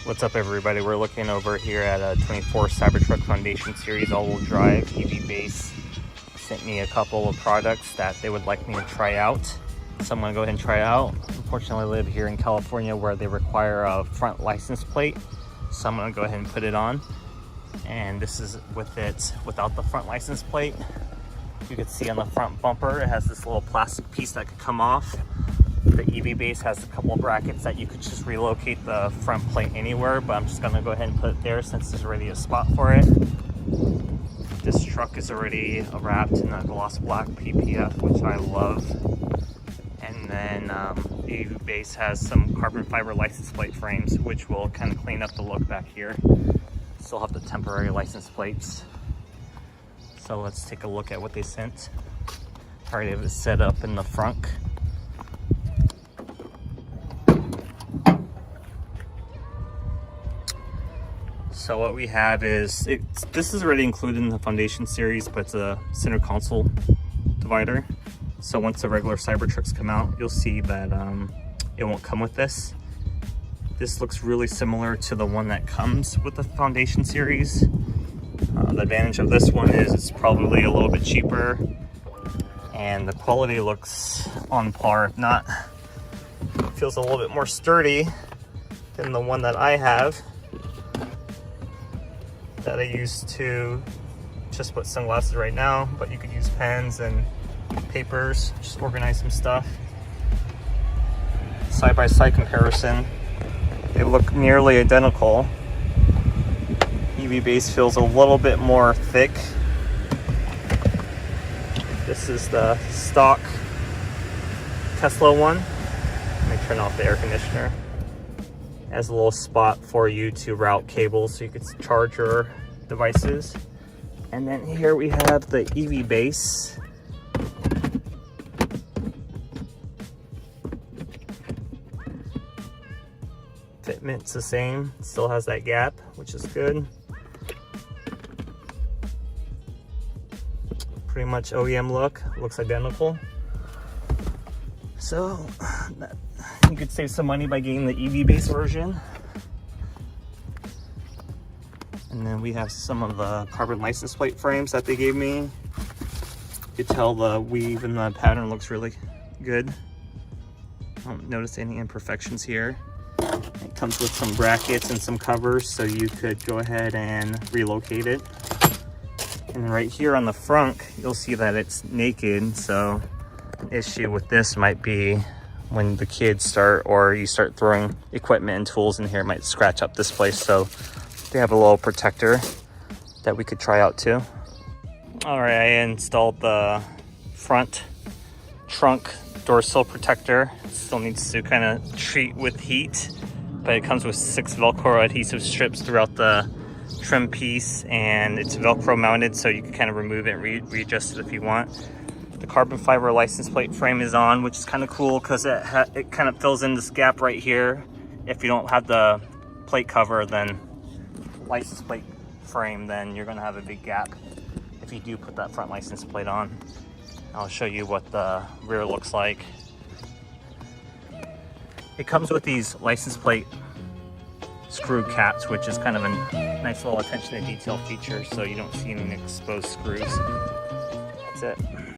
What's up, everybody? We're looking over here at a 24 Cybertruck Foundation Series all-wheel drive. EVBase sent me a couple of products that they would like me to try out, so I'm gonna go ahead and try it out. Unfortunately, I live here in California where they require a front license plate, so I'm gonna go ahead and put it on. And this is with it without the front license plate. You can see on the front bumper it has this little plastic piece that could come off. The EVBase has a couple of brackets that you could just relocate the front plate anywhere, but I'm just gonna go ahead and put it there since there's already a spot for it. This truck is already wrapped in a gloss black PPF, which I love. And then the EVBase has some carbon fiber license plate frames, which will kind of clean up the look back here. Still have the temporary license plates. So let's take a look at what they sent. I already have it set up in the front. So what we have is, this is already included in the Foundation series, but it's a center console divider. So once the regular Cybertrucks come out, you'll see that it won't come with this. This looks really similar to the one that comes with the Foundation series. The advantage of this one is it's probably a little bit cheaper and the quality looks on par. If not, it feels a little bit more sturdy than the one that I have, that I use to just put sunglasses right now, but you could use pens and papers, just organize some stuff. Side-by-side comparison, they look nearly identical. EVBase feels a little bit more thick. This is the stock Tesla one. Let me turn off the air conditioner. It has a little spot for you to route cables so you could charge your devices. And then here we have the EVBase. Fitment's the same, still has that gap, which is good. Pretty much OEM look, looks identical. So you could save some money by getting the EVBase version. And then we have some of the carbon license plate frames that they gave me. You could tell the weave and the pattern looks really good. I don't notice any imperfections here. It comes with some brackets and some covers, so you could go ahead and relocate it. And right here on the front, you'll see that it's naked, so an issue with this might be when the kids start, or you start throwing equipment and tools in here, it might scratch up this place. So they have a little protector that we could try out too. All right, I installed the front trunk door sill protector. Still needs to kind of treat with heat, but it comes with 6 Velcro adhesive strips throughout the trim piece, and it's Velcro mounted, so you can kind of remove it and readjust it if you want. The carbon fiber license plate frame is on, which is kind of cool because it kind of fills in this gap right here. If you don't have the plate cover, then license plate frame, then you're going to have a big gap if you do put that front license plate on. I'll show you what the rear looks like. It comes with these license plate screw caps, which is kind of a nice little attention to detail feature, so you don't see any exposed screws. That's it.